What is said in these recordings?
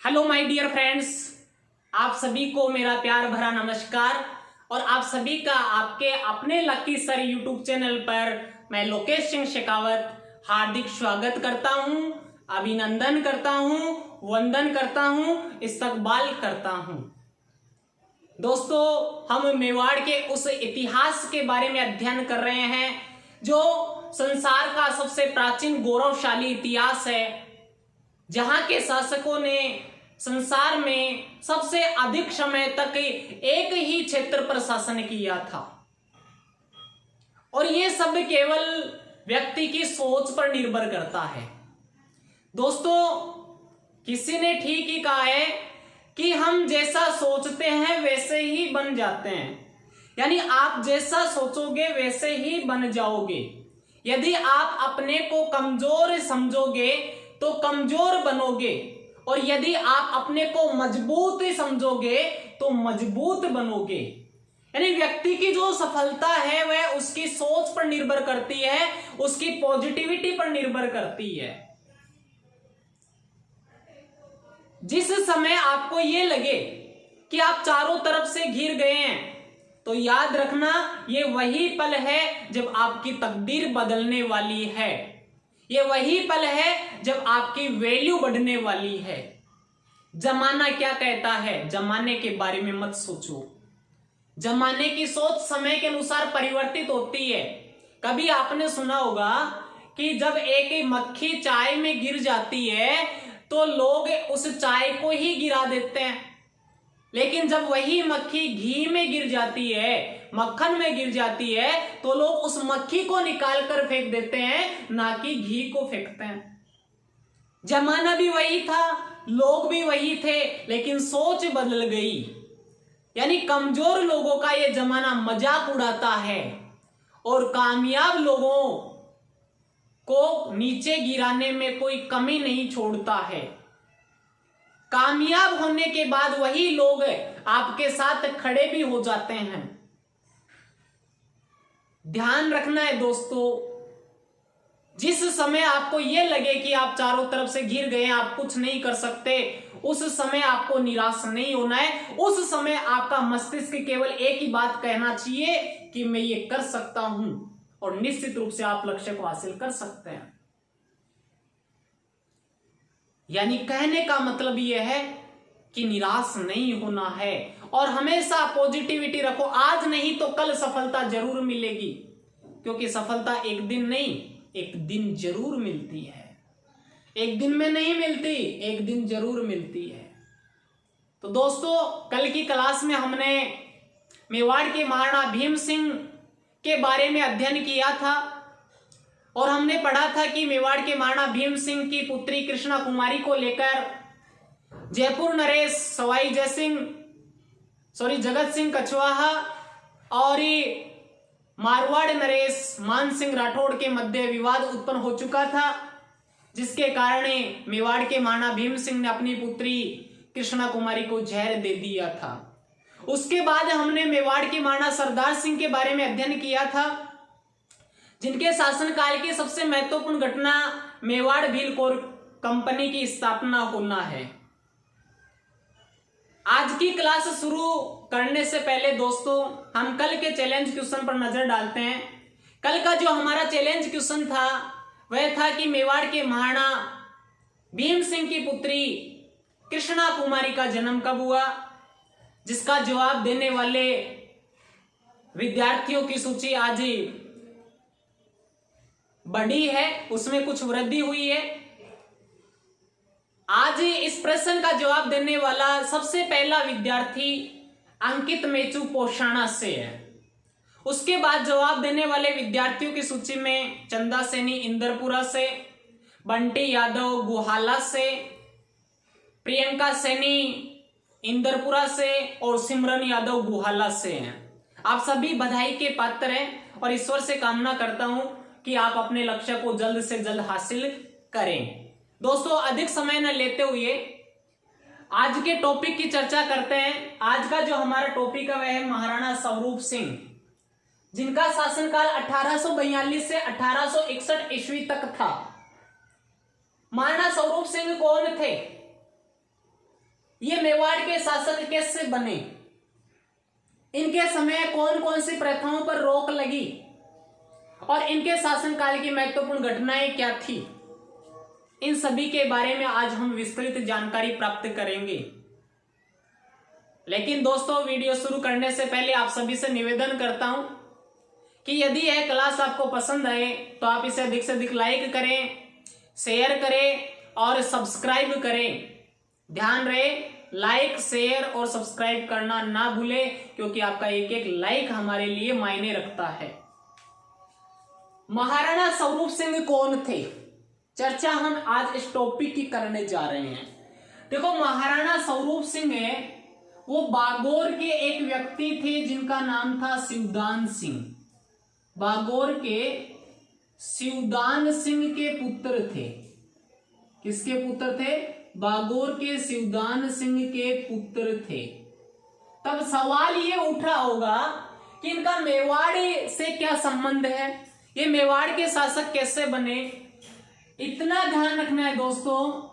Hello my dear friends, आप सभी को मेरा प्यार भरा नमस्कार। और आप सभी का आपके अपने लकी सर यूट्यूब चैनल पर मैं लोकेश सिंह शेखावत हार्दिक स्वागत करता हूं, अभिनंदन करता हूं, वंदन करता हूं, इस्तकबाल करता हूं। दोस्तों, हम मेवाड़ के उस इतिहास के बारे में अध्ययन कर रहे हैं जो संसार का सबसे प्राचीन गौरवशाली इतिहास है, जहां के शासकों ने संसार में सबसे अधिक समय तक एक ही क्षेत्र पर शासन किया था। और ये सब केवल व्यक्ति की सोच पर निर्भर करता है। दोस्तों, किसी ने ठीक ही कहा है कि हम जैसा सोचते हैं वैसे ही बन जाते हैं, यानी आप जैसा सोचोगे वैसे ही बन जाओगे। यदि आप अपने को कमजोर समझोगे तो कमजोर बनोगे, और यदि आप अपने को मजबूत समझोगे तो मजबूत बनोगे। यानी व्यक्ति की जो सफलता है वह उसकी सोच पर निर्भर करती है, उसकी पॉजिटिविटी पर निर्भर करती है। जिस समय आपको यह लगे कि आप चारों तरफ से घिर गए हैं, तो याद रखना ये वही पल है जब आपकी तकदीर बदलने वाली है। ये वही पल है जब आपकी वैल्यू बढ़ने वाली है। जमाना क्या कहता है, जमाने के बारे में मत सोचो। जमाने की सोच समय के अनुसार परिवर्तित होती है। कभी आपने सुना होगा कि जब एक मक्खी चाय में गिर जाती है तो लोग उस चाय को ही गिरा देते हैं, लेकिन जब वही मक्खी घी में गिर जाती है, मक्खन में गिर जाती है, तो लोग उस मक्खी को निकाल कर फेंक देते हैं, ना कि घी को फेंकते हैं। जमाना भी वही था, लोग भी वही थे, लेकिन सोच बदल गई। यानी कमजोर लोगों का यह जमाना मजाक उड़ाता है और कामयाब लोगों को नीचे गिराने में कोई कमी नहीं छोड़ता है। कामयाब होने के बाद वही लोग आपके साथ खड़े भी हो जाते हैं। ध्यान रखना है दोस्तों, जिस समय आपको यह लगे कि आप चारों तरफ से घिर गए, आप कुछ नहीं कर सकते, उस समय आपको निराश नहीं होना है। उस समय आपका मस्तिष्क केवल एक ही बात कहना चाहिए कि मैं ये कर सकता हूं, और निश्चित रूप से आप लक्ष्य को हासिल कर सकते हैं। यानी कहने का मतलब यह है कि निराश नहीं होना है और हमेशा पॉजिटिविटी रखो। आज नहीं तो कल सफलता जरूर मिलेगी, क्योंकि सफलता एक दिन नहीं, एक दिन जरूर मिलती है। एक दिन में नहीं मिलती, एक दिन जरूर मिलती है। तो दोस्तों, कल की क्लास में हमने मेवाड़ के महाराणा भीम सिंह के बारे में अध्ययन किया था, और हमने पढ़ा था कि मेवाड़ के महाराणा भीम सिंह की पुत्री कृष्णा कुमारी को लेकर जयपुर नरेश सवाई जगत सिंह कछवाहा और मारवाड़ नरेश मान सिंह राठौड़ के मध्य विवाद उत्पन्न हो चुका था, जिसके कारण मेवाड़ के महाराणा भीम सिंह ने अपनी पुत्री कृष्णा कुमारी को जहर दे दिया था। उसके बाद हमने मेवाड़ के महाराणा सरदार सिंह के बारे में अध्ययन किया था, जिनके शासनकाल की सबसे महत्वपूर्ण घटना मेवाड़ व्हील कोर कंपनी की स्थापना होना है। आज की क्लास शुरू करने से पहले दोस्तों, हम कल के चैलेंज क्वेश्चन पर नजर डालते हैं। कल का जो हमारा चैलेंज क्वेश्चन था वह था कि मेवाड़ के महाराणा भीम सिंह की पुत्री कृष्णा कुमारी का जन्म कब हुआ, जिसका जवाब देने वाले विद्यार्थियों की सूची आज बढ़ी है, उसमें कुछ वृद्धि हुई है। आज इस प्रश्न का जवाब देने वाला सबसे पहला विद्यार्थी अंकित मेचू पोषाणा से है। उसके बाद जवाब देने वाले विद्यार्थियों की सूची में चंदा सैनी इंदरपुरा से, बंटी यादव गुहाला से, प्रियंका सैनी इंदरपुरा से और सिमरन यादव गुहाला से हैं। आप सभी बधाई के पात्र हैं और ईश्वर से कामना करता हूं कि आप अपने लक्ष्य को जल्द से जल्द हासिल करें। दोस्तों, अधिक समय न लेते हुए आज के टॉपिक की चर्चा करते हैं। आज का जो हमारा टॉपिक है वह है महाराणा स्वरूप सिंह, जिनका शासनकाल 1842 से 1861 ईस्वी तक था। महाराणा स्वरूप सिंह कौन थे? ये मेवाड़ के शासक कैसे बने, इनके समय कौन कौन सी प्रथाओं पर रोक लगी और इनके शासनकाल की महत्वपूर्ण घटनाएं क्या थी, इन सभी के बारे में आज हम विस्तृत जानकारी प्राप्त करेंगे। लेकिन दोस्तों, वीडियो शुरू करने से पहले आप सभी से निवेदन करता हूं कि यदि यह क्लास आपको पसंद आए तो आप इसे अधिक से अधिक लाइक करें, शेयर करें और सब्सक्राइब करें। ध्यान रहे, लाइक, शेयर और सब्सक्राइब करना ना भूलें, क्योंकि आपका एक एक लाइक हमारे लिए मायने रखता है। महाराणा स्वरूप सिंह कौन थे, चर्चा हम आज इस टॉपिक की करने जा रहे हैं। देखो, महाराणा स्वरूप सिंह है वो बागोर के एक व्यक्ति थे जिनका नाम था शिवदान सिंह। बागोर के शिवदान सिंह के पुत्र थे। किसके पुत्र थे? बागोर के शिवदान सिंह के पुत्र थे। तब सवाल ये उठा होगा कि इनका मेवाड़ से क्या संबंध है, ये मेवाड़ के शासक कैसे बने। इतना ध्यान रखना है दोस्तों,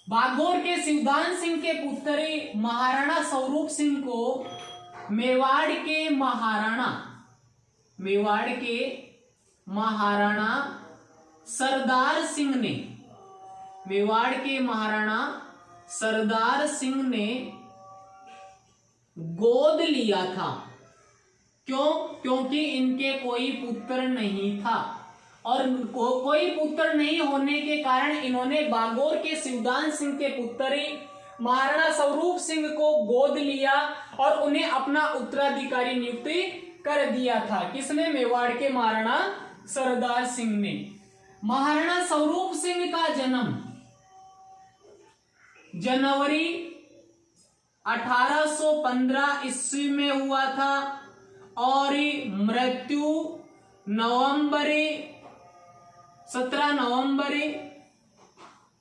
बागोर के शिवदान सिंह के पुत्र महाराणा स्वरूप सिंह को मेवाड़ के महाराणा सरदार सिंह ने, मेवाड़ के महाराणा सरदार सिंह ने गोद लिया था। क्यों? क्योंकि इनके कोई पुत्र नहीं था और कोई पुत्र नहीं होने के कारण इन्होंने बागोर के शिवदान सिंह के पुत्र महाराणा स्वरूप सिंह को गोद लिया और उन्हें अपना उत्तराधिकारी नियुक्त कर दिया था। किसने? मेवाड़ के महाराणा सरदार सिंह ने। महाराणा स्वरूप सिंह का जन्म जनवरी 1815 ईस्वी में हुआ था और मृत्यु 17 नवंबर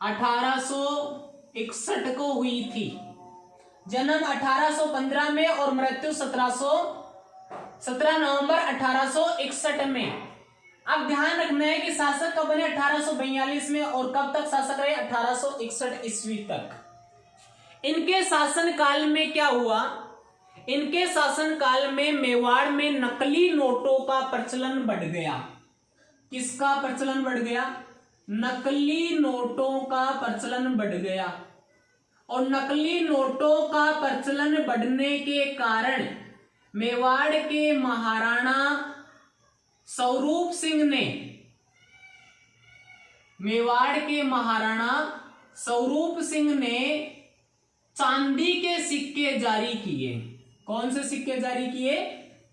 1861 को हुई थी। जन्म 1815 में और मृत्यु 17 नवंबर 1861 में। अब ध्यान रखना है कि शासक कब बने? 1842 में। और कब तक शासक रहे? 1861 ईस्वी तक। इनके शासनकाल में क्या हुआ? इनके शासनकाल में मेवाड़ में नकली नोटों का प्रचलन बढ़ गया। किसका प्रचलन बढ़ गया? नकली नोटों का प्रचलन बढ़ गया। और नकली नोटों का प्रचलन बढ़ने के कारण मेवाड़ के महाराणा स्वरूप सिंह ने, मेवाड़ के महाराणा स्वरूप सिंह ने चांदी के सिक्के जारी किए। कौन से सिक्के जारी किए?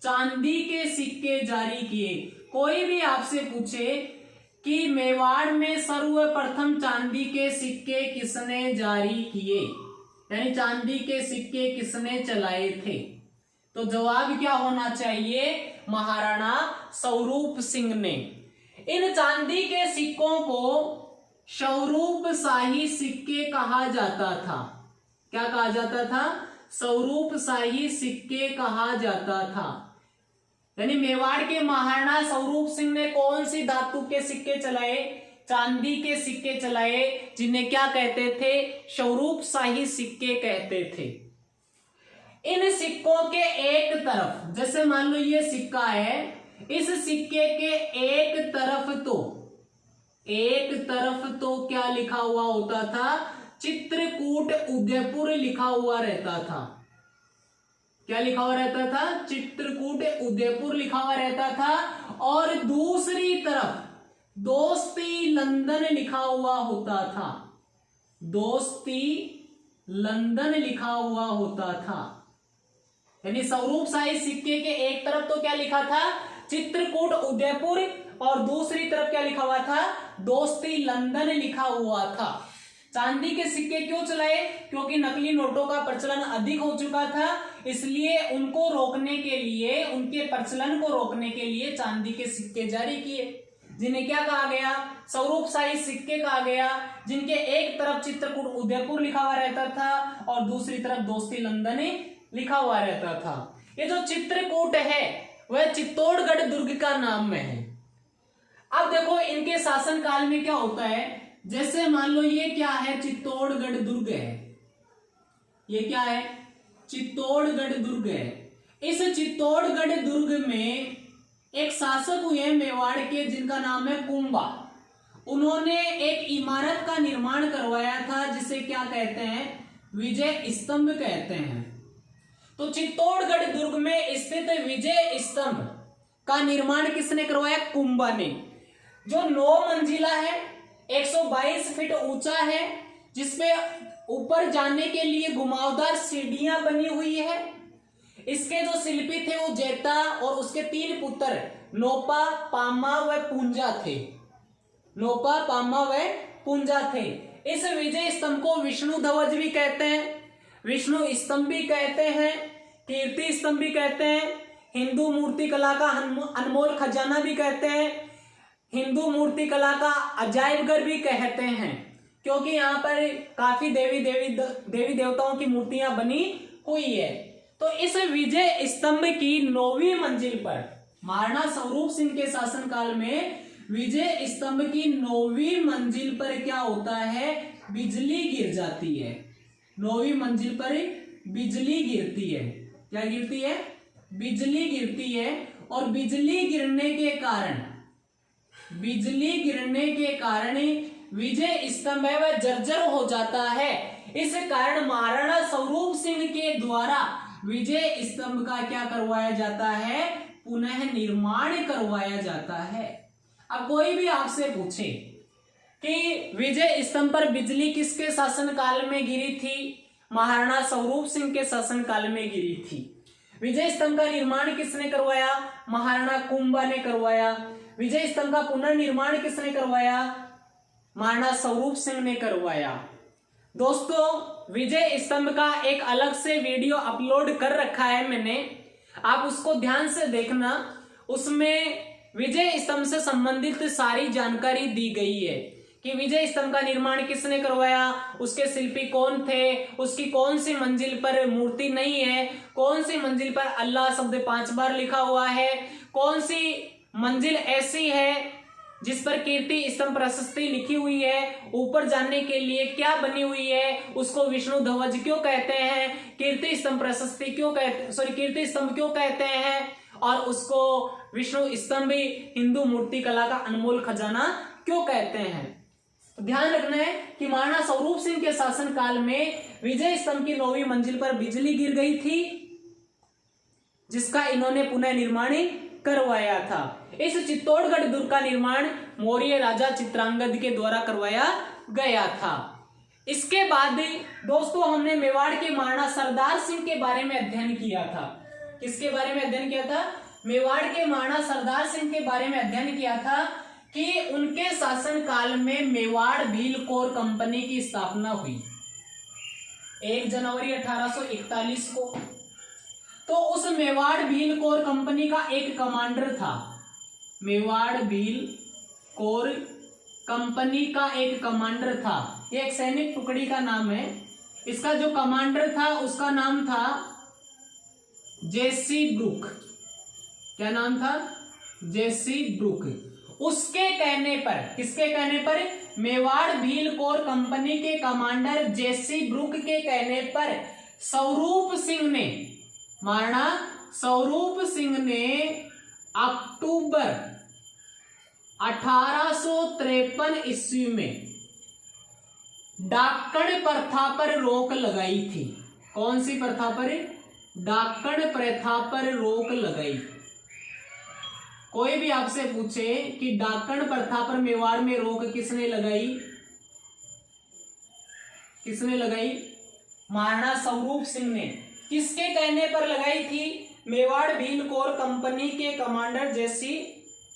चांदी के सिक्के जारी किए। कोई भी आपसे पूछे कि मेवाड़ में सर्वप्रथम चांदी के सिक्के किसने जारी किए, यानी चांदी के सिक्के किसने चलाए थे, तो जवाब क्या होना चाहिए? महाराणा स्वरूप सिंह ने। इन चांदी के सिक्कों को स्वरूप शाही सिक्के कहा जाता था। क्या कहा जाता था? स्वरूप शाही सिक्के कहा जाता था। यानी मेवाड़ के महाराणा स्वरूप सिंह ने कौन सी धातु के सिक्के चलाए? चांदी के सिक्के चलाए, जिन्हें क्या कहते थे? स्वरूप शाही सिक्के कहते थे। इन सिक्कों के एक तरफ, जैसे मान लो ये सिक्का है, इस सिक्के के एक तरफ तो क्या लिखा हुआ होता था? चित्रकूट उदयपुर लिखा हुआ रहता था। क्या लिखा हुआ रहता था? चित्रकूट उदयपुर लिखा हुआ रहता था। और दूसरी तरफ दोस्ती लंदन लिखा हुआ होता था। दोस्ती लंदन लिखा हुआ होता था। यानी स्वरूप शाही सिक्के के एक तरफ तो क्या लिखा था? चित्रकूट उदयपुर, और दूसरी तरफ क्या लिखा हुआ था? दोस्ती लंदन लिखा हुआ था। चांदी के सिक्के क्यों चलाए? क्योंकि नकली नोटों का प्रचलन अधिक हो चुका था, इसलिए उनको रोकने के लिए, उनके प्रचलन को रोकने के लिए चांदी के सिक्के जारी किए, जिन्हें क्या कहा गया? स्वरूप शाही सिक्के कहा गया, जिनके एक तरफ चित्रकूट उदयपुर लिखा हुआ रहता था और दूसरी तरफ दोस्ती लंदन लिखा हुआ रहता था। ये जो चित्रकूट है वह चित्तौड़गढ़ दुर्ग का नाम में है। अब देखो इनके शासन काल में क्या होता है, जैसे मान लो ये क्या है? चित्तौड़गढ़ दुर्ग है। ये क्या है? चित्तौड़गढ़ दुर्ग है। इस चित्तौड़गढ़ दुर्ग में एक शासक हुए मेवाड़ के जिनका नाम है कुंभा। उन्होंने एक इमारत का निर्माण करवाया था जिसे क्या कहते हैं? विजय स्तंभ कहते हैं। तो चित्तौड़गढ़ दुर्ग में स्थित विजय स्तंभ का निर्माण किसने करवाया? कुंभा ने। जो 9 मंजिला है, 122 फीट ऊंचा है, जिसपे ऊपर जाने के लिए घुमावदार सीढ़ियां बनी हुई है। इसके जो शिल्पी थे वो जेता और उसके 3 पुत्र नोपा, पामा व पूंजा थे। नोपा, पामा व पूंजा थे। इस विजय स्तंभ को विष्णु ध्वज भी कहते हैं, विष्णु स्तंभ भी कहते हैं, कीर्ति स्तंभ भी कहते हैं, हिंदू मूर्ति कला का अनमोल खजाना भी कहते हैं, हिंदू मूर्ति कला का अजायब घर भी कहते हैं, क्योंकि यहाँ पर काफी देवी देवताओं की मूर्तियां बनी हुई है। तो इस विजय स्तंभ की 9वीं मंजिल पर महाराणा स्वरूप सिंह के शासनकाल में विजय स्तंभ की 9वीं मंजिल पर क्या होता है? बिजली गिर जाती है। 9वीं मंजिल पर बिजली गिरती है। क्या गिरती है? बिजली गिरती है। और बिजली गिरने के कारण विजय स्तंभ है वह जर्जर हो जाता है। इस कारण महाराणा स्वरूप सिंह के द्वारा विजय स्तंभ का क्या करवाया जाता है? पुनः निर्माण करवाया जाता है। अब कोई भी आपसे पूछे कि विजय स्तंभ पर बिजली किसके शासनकाल में गिरी थी? महाराणा स्वरूप सिंह के शासनकाल में गिरी थी। विजय स्तंभ का निर्माण किसने करवाया? महाराणा कुंभा ने करवाया। विजय स्तंभ का पुनर्निर्माण किसने करवाया? महाराणा स्वरूप सिंह ने करवाया। दोस्तों, विजय स्तंभ का एक अलग से वीडियो अपलोड कर रखा है मैंने, आप उसको ध्यान से देखना। उसमें विजय स्तंभ से संबंधित सारी जानकारी दी गई है कि विजय स्तंभ का निर्माण किसने करवाया, उसके शिल्पी कौन थे, उसकी कौन सी मंजिल पर मूर्ति नहीं है, कौन सी मंजिल पर अल्लाह शब्द 5 बार लिखा हुआ है, कौन सी मंजिल ऐसी है जिस पर कीर्ति स्तंभ प्रशस्ति लिखी हुई है, ऊपर जाने के लिए क्या बनी हुई है, उसको विष्णु ध्वज क्यों कहते हैं, कीर्ति स्तंभ प्रशस्ति क्यों कहते कीर्ति स्तंभ क्यों कहते हैं, और उसको विष्णु स्तंभ हिंदू मूर्ति कला का अनमोल खजाना क्यों कहते हैं। तो ध्यान रखना है कि महाराणा स्वरूप सिंह के शासन काल में विजय स्तंभ की 9वीं मंजिल पर बिजली गिर गई थी, जिसका इन्होंने पुनः निर्माण करवाया था। इस चित्तौड़गढ़ दुर्ग का निर्माण मौर्य राजा चित्रांगद के द्वारा करवाया गया था। इसके बाद दोस्तों हमने मेवाड़ के महाराणा सरदार सिंह के बारे में अध्ययन किया था। किसके बारे में अध्ययन किया था? मेवाड़ के महाराणा सरदार सिंह के बारे में अध्ययन किया था कि उनके शासन काल में मेवाड़ भील कोर कंपनी की स्थापना हुई 1 जनवरी 1841 को। तो उस मेवाड़ भील कोर कंपनी का एक कमांडर था। मेवाड़ भील कोर कंपनी का एक कमांडर था। यह एक सैनिक टुकड़ी का नाम है। इसका जो कमांडर था उसका नाम था जेसी ब्रुक। क्या नाम था? जेसी ब्रुक। उसके कहने पर, किसके कहने पर? मेवाड़ भील कोर कंपनी के कमांडर जेसी ब्रुक के कहने पर स्वरूप सिंह ने, महाराणा स्वरूप सिंह ने अक्टूबर 1853 ईस्वी में डाकण प्रथा पर रोक लगाई थी। कौन सी प्रथा पर? डाकण प्रथा पर रोक लगाई। कोई भी आपसे पूछे कि डाकण प्रथा पर मेवाड़ में रोक किसने लगाई? किसने लगाई? महाराणा स्वरूप सिंह ने। किसके कहने पर लगाई थी? मेवाड़ भील कोर कंपनी के कमांडर जेसी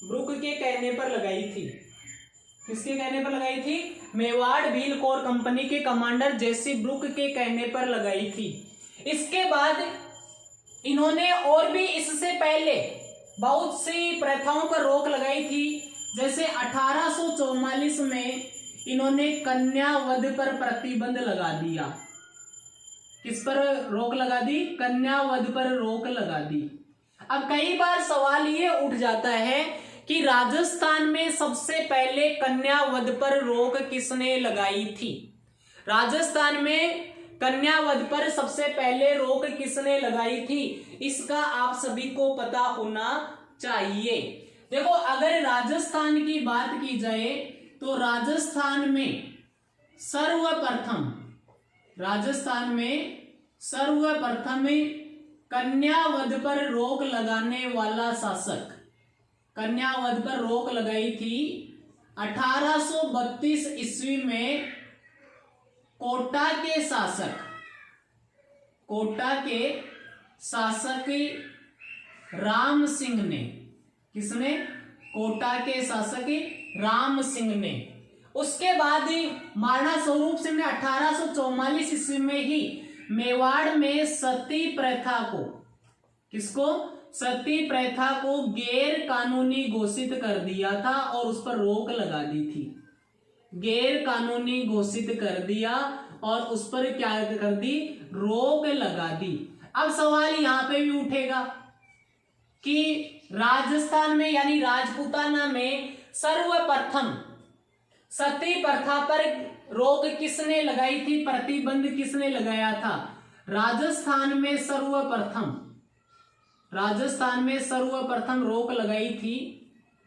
ब्रुक के कहने पर लगाई थी। किसके कहने पर लगाई थी? मेवाड़ भील कोर कंपनी के कमांडर जेसी ब्रुक के कहने पर लगाई थी। इसके बाद इन्होंने और भी इससे पहले बहुत सी प्रथाओं पर रोक लगाई थी। जैसे 1844 में इन्होंने कन्या वध पर प्रतिबंध लगा दिया। किस पर रोक लगा दी? कन्या वध पर रोक लगा दी। अब कई बार सवाल ये उठ जाता है कि राजस्थान में सबसे पहले कन्या वध पर रोक किसने लगाई थी? राजस्थान में कन्यावध पर सबसे पहले रोक किसने लगाई थी, इसका आप सभी को पता होना चाहिए। देखो अगर राजस्थान की बात की जाए तो राजस्थान में सर्वप्रथम कन्यावध पर रोक लगाने वाला शासक, कन्यावध पर रोक लगाई थी 1832 ईस्वी में कोटा के शासक राम सिंह ने। किसने? कोटा के शासक राम सिंह ने। उसके बाद ही महाराणा स्वरूप सिंह ने 1844 ईस्वी में ही मेवाड़ में सती प्रथा को, किसको? सती प्रथा को गैर कानूनी घोषित कर दिया था और उस पर रोक लगा दी थी। गैर कानूनी घोषित कर दिया और उस पर क्या कर दी? रोक लगा दी। अब सवाल यहां पे भी उठेगा कि राजस्थान में यानी राजपूताना में सर्वप्रथम सती प्रथा पर रोक किसने लगाई थी, प्रतिबंध किसने लगाया था? राजस्थान में सर्वप्रथम रोक लगाई थी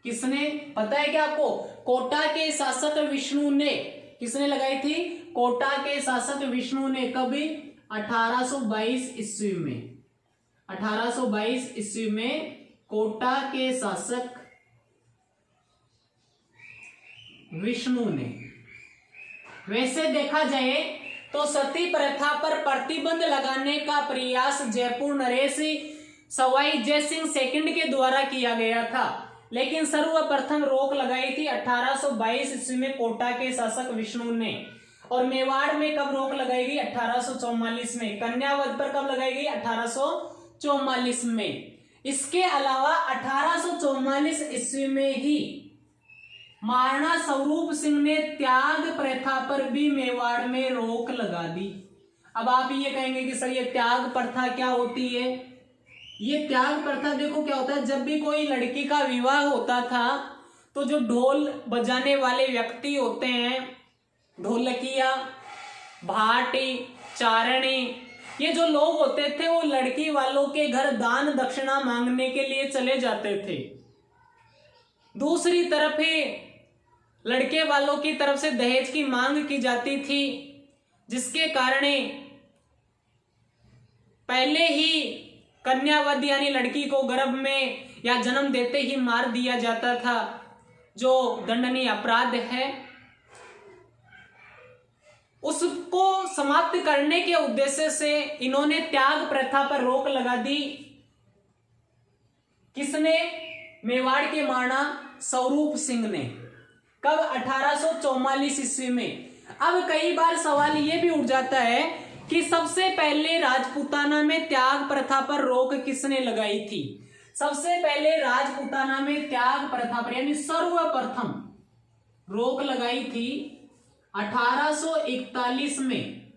किसने? पता है क्या आपको? कोटा के शासक विष्णु ने। किसने लगाई थी? कोटा के शासक विष्णु ने। कभी? 1822 ईस्वी में। 1822 ईस्वी में कोटा के शासक विष्णु ने। वैसे देखा जाए तो सती प्रथा पर प्रतिबंध लगाने का प्रयास जयपुर नरेश सवाई जय सिंह सेकंड के द्वारा किया गया था, लेकिन सर्वप्रथम रोक लगाई थी 1822 ईस्वी में कोटा के शासक विष्णु ने। और मेवाड़ में कब रोक लगाई गई? 1844 में। कन्यावध पर कब लगाई गई? 1844 में। इसके अलावा 1844 ईस्वी में ही महाराणा स्वरूप सिंह ने त्याग प्रथा पर भी मेवाड़ में रोक लगा दी। अब आप ये कहेंगे कि सर ये त्याग प्रथा क्या होती है? ये त्याग प्रथा देखो क्या होता है, जब भी कोई लड़की का विवाह होता था तो जो ढोल बजाने वाले व्यक्ति होते हैं, ढोलकिया, भाटी, चारणी, ये जो लोग होते थे वो लड़की वालों के घर दान दक्षिणा मांगने के लिए चले जाते थे। दूसरी तरफ ही लड़के वालों की तरफ से दहेज की मांग की जाती थी, जिसके कारण पहले ही कन्यावध यानी लड़की को गर्भ में या जन्म देते ही मार दिया जाता था, जो दंडनीय अपराध है। उसको समाप्त करने के उद्देश्य से इन्होंने त्याग प्रथा पर रोक लगा दी। किसने? मेवाड़ के महाराणा स्वरूप सिंह ने। कब? 1844 ईस्वी में। अब कई बार सवाल यह भी उठ जाता है कि सबसे पहले राजपूताना में त्याग प्रथा पर रोक किसने लगाई थी? सबसे पहले राजपूताना में त्याग प्रथा पर यानी सर्वप्रथम रोक लगाई थी 1841 में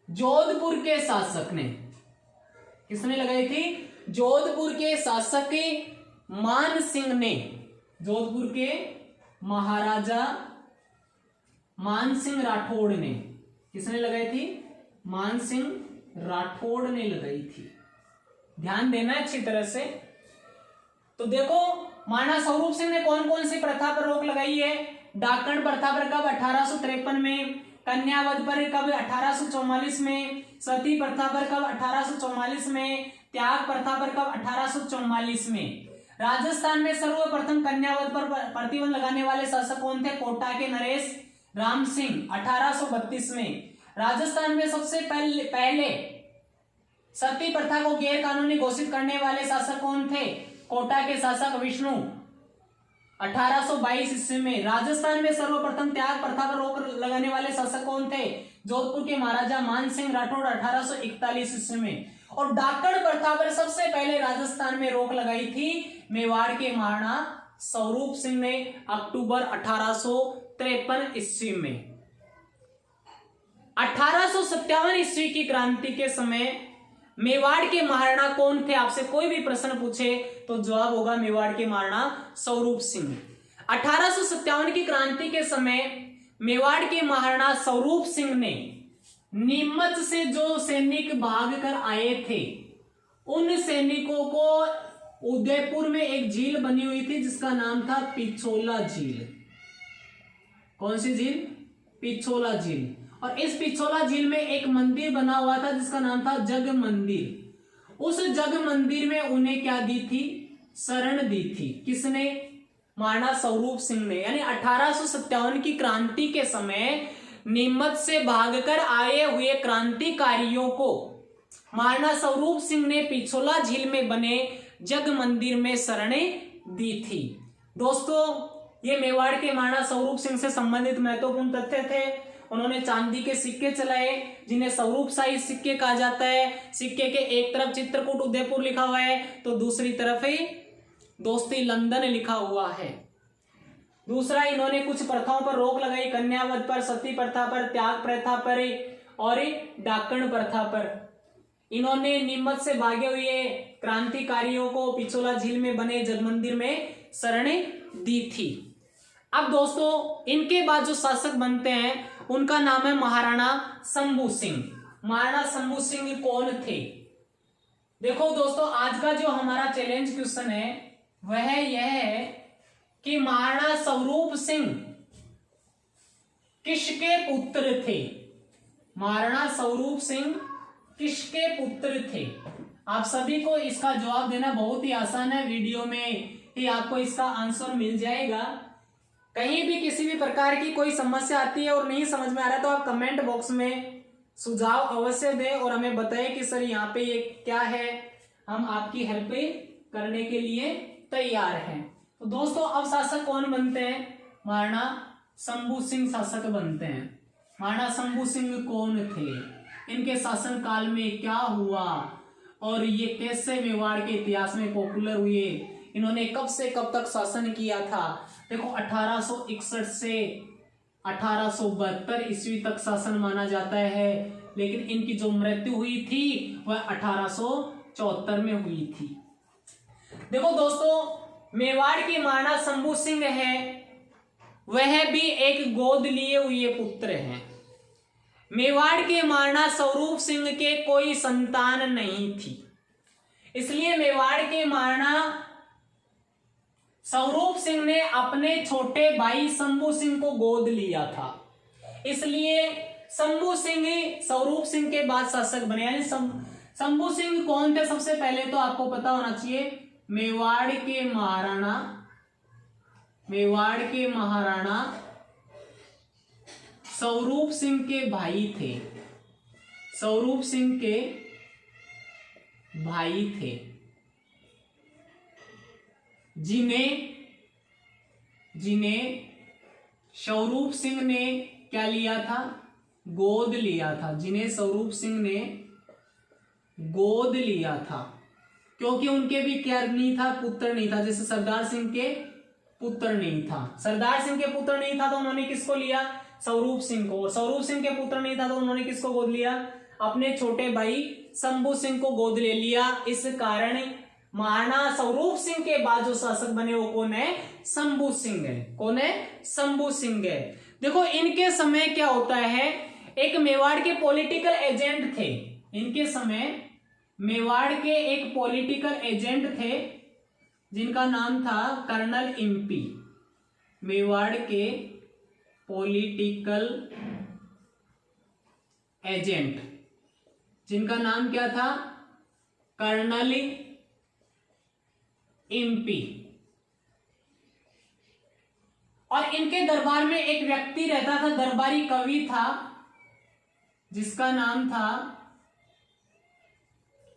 जोधपुर के शासक ने। किसने लगाई थी? जोधपुर के शासक मान सिंह ने। जोधपुर के महाराजा मान सिंह राठौड़ ने। किसने लगाई थी? मान सिंह राठौड़ ने लगाई थी। ध्यान देना अच्छी तरह से। तो देखो महाराणा स्वरूप सिंह ने कौन कौन सी प्रथा पर रोक लगाई है? डाकण प्रथा पर कब? 1853 में। कन्यावध पर कब? 1844 में। सती प्रथा पर कब? 1844 में। त्याग प्रथा पर कब? 1844 में। राजस्थान में सर्वप्रथम कन्यावध पर प्रतिबंध लगाने वाले शासक कौन थे? कोटा के नरेश राम सिंह 1832 में। राजस्थान में सबसे पहले सती प्रथा को गैर कानूनी घोषित करने वाले शासक कौन थे? कोटा के शासक विष्णु 1822 ईस्वी में। राजस्थान में सर्वप्रथम त्याग प्रथा पर रोक लगाने वाले शासक कौन थे? जोधपुर के महाराजा मान सिंह राठौड़ 1841 ईस्वी में। और डाकण प्रथा पर सबसे पहले राजस्थान में रोक लगाई थी मेवाड़ के महाराणा स्वरूप सिंह ने अक्टूबर 1853 ईस्वी में। 1857 ईस्वी की क्रांति के समय मेवाड़ के महाराणा कौन थे? आपसे कोई भी प्रश्न पूछे तो जवाब होगा मेवाड़ के महाराणा स्वरूप सिंह। 1857 की क्रांति के समय मेवाड़ के महाराणा स्वरूप सिंह ने नीमच से जो सैनिक भाग कर आए थे उन सैनिकों को उदयपुर में एक झील बनी हुई थी जिसका नाम था पिछोला झील। कौन सी झील? पिछोला झील। और इस पिछोला झील में एक मंदिर बना हुआ था जिसका नाम था जग मंदिर। उस जग मंदिर में उन्हें क्या दी थी? शरण दी थी। किसने? महाराणा स्वरूप सिंह ने। यानी 1857 की क्रांति के समय नीमच से भागकर आए हुए क्रांतिकारियों को महाराणा स्वरूप सिंह ने पिछोला झील में बने जग मंदिर में शरणें दी थी। दोस्तों, ये मेवाड़ के महाराणा स्वरूप सिंह से संबंधित महत्वपूर्ण तथ्य थे। उन्होंने चांदी के सिक्के चलाए जिन्हें स्वरूपशाही सिक्के कहा जाता है। सिक्के के एक तरफ चित्रकूट उदयपुर लिखा हुआ है तो दूसरी तरफ ही दोस्ती लंदन लिखा हुआ है। दूसरा, इन्होंने कुछ प्रथाओं पर रोक लगाई, कन्यावध पर, सती प्रथा पर, त्याग प्रथा पर और डाकण प्रथा पर। इन्होंने नीमच से भागे हुए क्रांतिकारियों को पिछोला झील में बने जगमंदिर में शरणें दी थी। अब दोस्तों, इनके बाद जो शासक बनते हैं उनका नाम है महाराणा शंभू सिंह। महाराणा शंभू सिंह कौन थे? देखो दोस्तों, आज का जो हमारा चैलेंज क्वेश्चन है वह यह है कि महाराणा स्वरूप सिंह किसके पुत्र थे? महाराणा स्वरूप सिंह किसके पुत्र थे? आप सभी को इसका जवाब देना बहुत ही आसान है। वीडियो में ही आपको इसका आंसर मिल जाएगा। कहीं भी किसी भी प्रकार की कोई समस्या आती है और नहीं समझ में आ रहा है तो आप कमेंट बॉक्स में सुझाव अवश्य दें और हमें बताएं कि सर यहाँ पे ये क्या है। हम आपकी हेल्प करने के लिए तैयार हैं। तो दोस्तों, अब शासक कौन बनते हैं? महाराणा शंभू सिंह शासक बनते हैं। महाराणा शंभू सिंह कौन थे? इनके शासन काल में क्या हुआ और ये कैसे मेवाड़ के इतिहास में पॉपुलर हुए? इन्होंने कब से कब तक शासन किया था? देखो, 1861 से 1872 ईस्वी तक शासन माना जाता है, लेकिन इनकी जो मृत्यु हुई थी वह 1874 में हुई थी। देखो दोस्तों, मेवाड़ के महाराणा शंभू सिंह है वह भी एक गोद लिए हुए पुत्र हैं। मेवाड़ के महाराणा स्वरूप सिंह के कोई संतान नहीं थी, इसलिए मेवाड़ के महाराणा स्वरूप सिंह ने अपने छोटे भाई शंभू सिंह को गोद लिया था। इसलिए शंभू सिंह स्वरूप सिंह के बाद शासक बने। यानी शंभू सिंह कौन थे? सबसे पहले तो आपको पता होना चाहिए, मेवाड़ के महाराणा स्वरूप सिंह के भाई थे। स्वरूप सिंह के भाई थे जिन्हें स्वरूप सिंह ने क्या लिया था? गोद लिया था। जिन्हें स्वरूप सिंह ने गोद लिया था, क्योंकि उनके भी क्या नहीं था? पुत्र नहीं था। जैसे सरदार सिंह के पुत्र नहीं था, सरदार सिंह के पुत्र नहीं था तो उन्होंने किसको लिया? स्वरूप सिंह को। और स्वरूप सिंह के पुत्र नहीं था तो उन्होंने किसको गोद लिया? अपने छोटे भाई शंभू सिंह को गोद ले लिया। इस कारण महाराणा स्वरूप सिंह के बाद जो शासक बने वो कौन है? शंभू सिंह है। कौन है? शंभू सिंह है। देखो, इनके समय क्या होता है, एक मेवाड़ के पॉलिटिकल एजेंट थे। इनके समय मेवाड़ के एक पॉलिटिकल एजेंट थे जिनका नाम था कर्नल इम्पी। मेवाड़ के पॉलिटिकल एजेंट जिनका नाम क्या था? कर्नल इम्पी। और इनके दरबार में एक व्यक्ति रहता था, दरबारी कवि था जिसका नाम था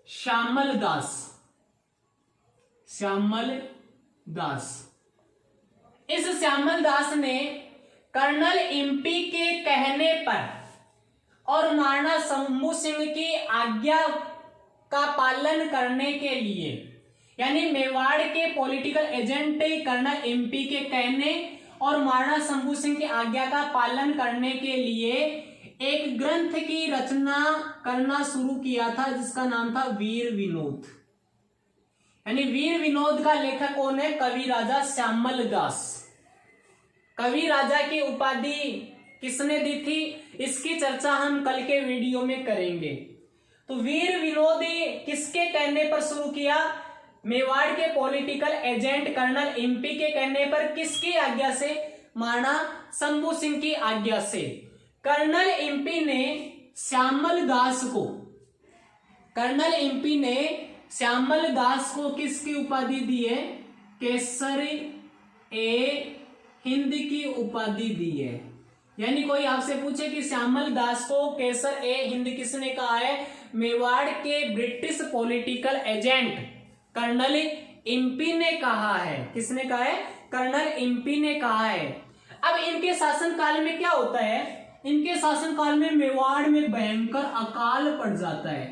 श्यामल दास। श्यामल दास। इस श्यामल दास ने कर्नल इम्पी के कहने पर और महाराणा शंभू सिंह की आज्ञा का पालन करने के लिए, यानी मेवाड़ के पॉलिटिकल एजेंट कर्नल इम्पी के कहने और महाराणा शंभू सिंह की आज्ञा का पालन करने के लिए एक ग्रंथ की रचना करना शुरू किया था जिसका नाम था वीर विनोद। यानी वीर विनोद का लेखक कौन है? कवि राजा श्यामल दास। कवि राजा की उपाधि किसने दी थी, इसकी चर्चा हम कल के वीडियो में करेंगे। तो वीर विनोद किसके कहने पर शुरू किया, मेवाड़ के पॉलिटिकल एजेंट कर्नल इम्पी के कहने पर, किसकी आज्ञा से, महाराणा शंभू सिंह की आज्ञा से। कर्नल इम्पी ने श्यामल दास को, कर्नल इम्पी ने श्यामल दास को किसकी उपाधि दी है, केसरी ए हिंद की उपाधि दी है। यानी कोई आपसे पूछे कि श्यामल दास को केसर ए हिंद किसने कहा है, मेवाड़ के ब्रिटिश पॉलिटिकल एजेंट कर्नल इम्पी ने कहा है। किसने कहा है, कर्नल इम्पी ने कहा है। अब इनके शासनकाल में क्या होता है, इनके शासनकाल में मेवाड़ में भयंकर अकाल पड़ जाता है।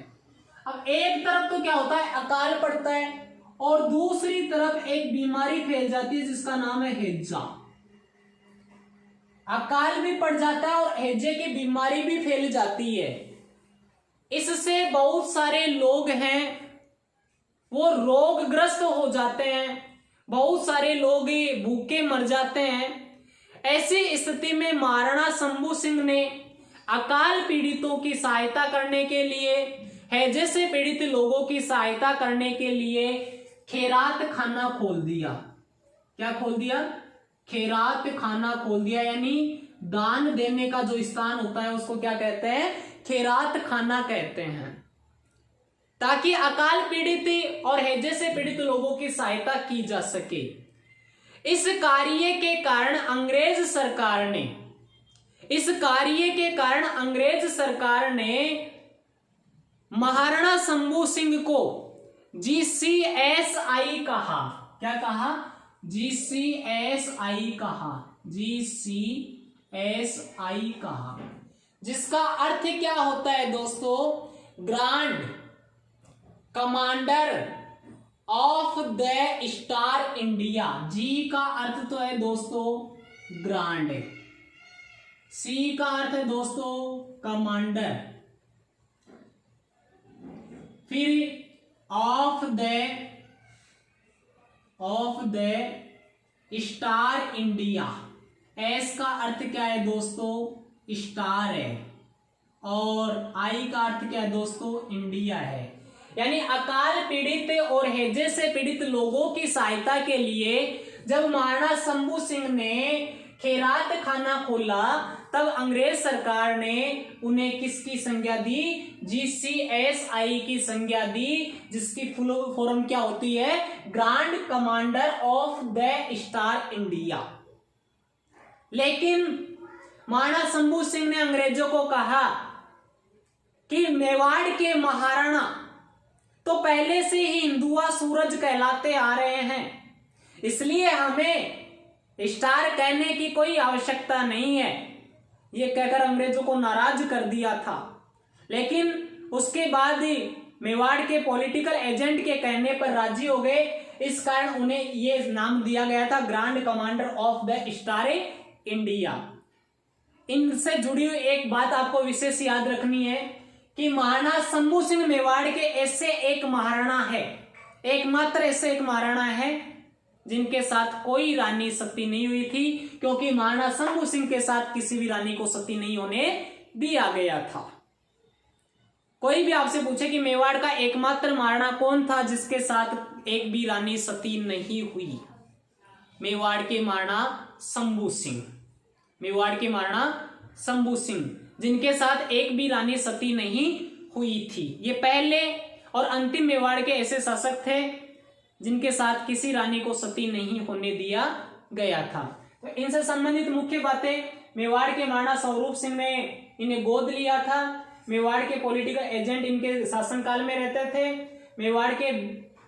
अब एक तरफ तो क्या होता है, अकाल पड़ता है, और दूसरी तरफ एक बीमारी फैल जाती है जिसका नाम है हैजा। अकाल भी पड़ जाता है और हैजे की बीमारी भी फैल जाती है। इससे बहुत सारे लोग हैं वो रोगग्रस्त हो जाते हैं, बहुत सारे लोग भूखे मर जाते हैं। ऐसी स्थिति में महाराणा शंभू सिंह ने अकाल पीड़ितों की सहायता करने के लिए, हैजे से पीड़ित लोगों की सहायता करने के लिए खैरात खाना खोल दिया। क्या खोल दिया, खैरात खाना खोल दिया। यानी दान देने का जो स्थान होता है उसको क्या कहते हैं, खैरात खाना कहते हैं, ताकि अकाल पीड़ित और हैजे से पीड़ित लोगों की सहायता की जा सके। इस कार्य के कारण अंग्रेज सरकार ने महाराणा शंभू सिंह को GCSI कहा। क्या कहा, GCSI कहा, GCSI कहा, जिसका अर्थ क्या होता है दोस्तों, grand commander of the star India. जी का अर्थ तो है दोस्तों ग्रांड, सी का अर्थ है दोस्तों कमांडर, फिर of the star India. S का अर्थ क्या है दोस्तों, स्टार है, और आई का अर्थ क्या है दोस्तों, इंडिया है। यानी अकाल पीड़ित और हैजे से पीड़ित लोगों की सहायता के लिए जब महाराणा शंभू सिंह ने खैरात खाना खोला, तब अंग्रेज सरकार ने उन्हें किसकी संज्ञा दी, GCSI की संज्ञा दी, जिसकी फुल फॉर्म क्या होती है, grand commander of the star India. लेकिन महाराणा शंभू सिंह ने अंग्रेजों को कहा कि मेवाड़ के महाराणा तो पहले से ही हिंदुआ सूरज कहलाते आ रहे हैं, इसलिए हमें स्टार कहने की कोई आवश्यकता नहीं है। ये कहकर अंग्रेजों को नाराज कर दिया था। लेकिन उसके बाद ही मेवाड़ के पॉलिटिकल एजेंट के कहने पर राजी हो गए। इस कारण उन्हें ये नाम दिया गया था, grand commander of the star India. इनसे जुड़ी हुई एक बात आपको विशेष याद रखनी है कि महाराणा शंभू सिंह मेवाड़ के ऐसे एक महाराणा है, एकमात्र ऐसे एक महाराणा है जिनके साथ कोई रानी सती नहीं हुई थी, क्योंकि महाराणा शंभू सिंह के साथ किसी भी रानी को सती नहीं होने दिया गया था। कोई भी आपसे पूछे कि मेवाड़ का एकमात्र महाराणा कौन था जिसके साथ एक भी रानी सती नहीं हुई, मेवाड़ के महाराणा शंभू सिंह, मेवाड़ के महाराणा शंभू सिंह, जिनके साथ एक भी रानी सती नहीं हुई थी। ये पहले और अंतिम मेवाड़ के ऐसे शासक थे जिनके साथ किसी रानी को सती नहीं होने दिया गया था। तो इनसे संबंधित मुख्य बातें, मेवाड़ के महाराणा स्वरूप सिंह ने इन्हें गोद लिया था। मेवाड़ के पॉलिटिकल एजेंट इनके शासनकाल में रहते थे। मेवाड़ के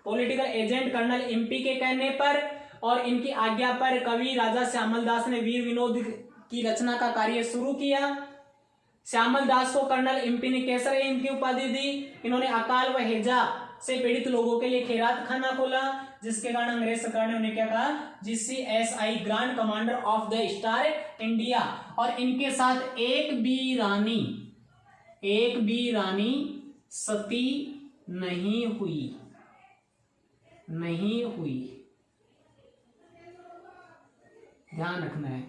पॉलिटिकल एजेंट कर्नल इम्पी के कहने पर और इनकी आज्ञा पर कवि राजा श्यामल दास ने वीर विनोद की रचना का कार्य शुरू किया। श्यामल दास को कर्नल इम्पी ने केसर इनकी उपाधि दी। इन्होंने अकाल व हैजा से पीड़ित लोगों के लिए खैरात खाना खोला, जिसके कारण अंग्रेज सरकार ने उन्हें क्या कहा, GCSI grand commander of the star India. और इनके साथ एक भी रानी सती नहीं हुई। ध्यान रखना है,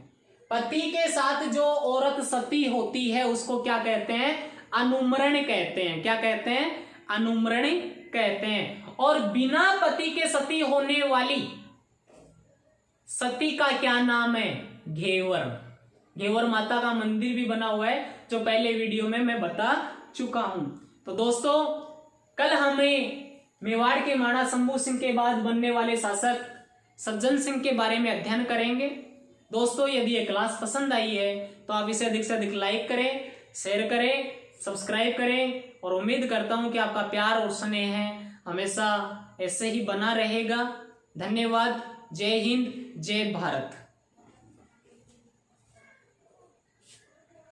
पति के साथ जो औरत सती होती है उसको क्या कहते हैं? अनुमरण कहते हैं। क्या कहते हैं? अनुमरण कहते हैं। और बिना पति के सती होने वाली सती का क्या नाम है? घेवर। घेवर माता का मंदिर भी बना हुआ है, जो पहले वीडियो में मैं बता चुका हूं। तो दोस्तों, कल हमें मेवाड़ के महाराणा शंभू सिंह के बाद बनने वाले शासक सज्जन सिंह के बारे में अध्ययन करेंगे। दोस्तों, यदि ये क्लास पसंद आई है तो आप इसे अधिक से अधिक लाइक करें, शेयर करें, सब्सक्राइब करें और उम्मीद करता हूं कि आपका प्यार और स्नेह है हमेशा ऐसे ही बना रहेगा। धन्यवाद। जय हिंद, जय भारत।